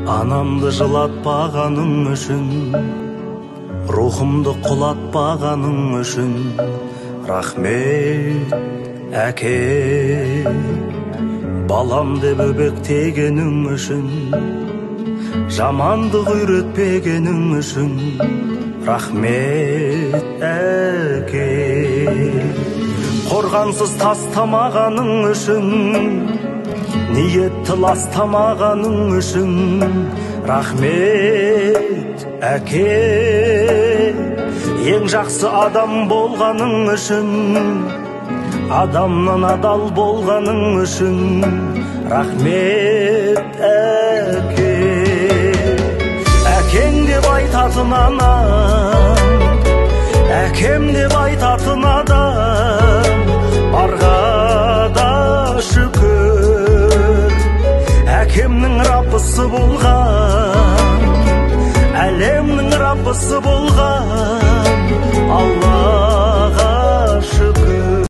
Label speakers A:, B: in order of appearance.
A: Анамды жылатпағаның үшін, рухымды құлатпағаның үшін, рахмет әке. Балам деп өбектегенің үшін, жамандық үйретпегенің үшін, рахмет әке. Қорғансыз тастамағаның үшін, ниетті ластамағаның үшін, рахмет әке. Ең жақсы адам болғаның үшін, адамнан адал болғаның үшін, рахмет әке. Әкең деп айтатын анам, әкем деп айтатын адам, барға да шүкір. Әкемнің раббысы болған, әлемнің раббысы болған,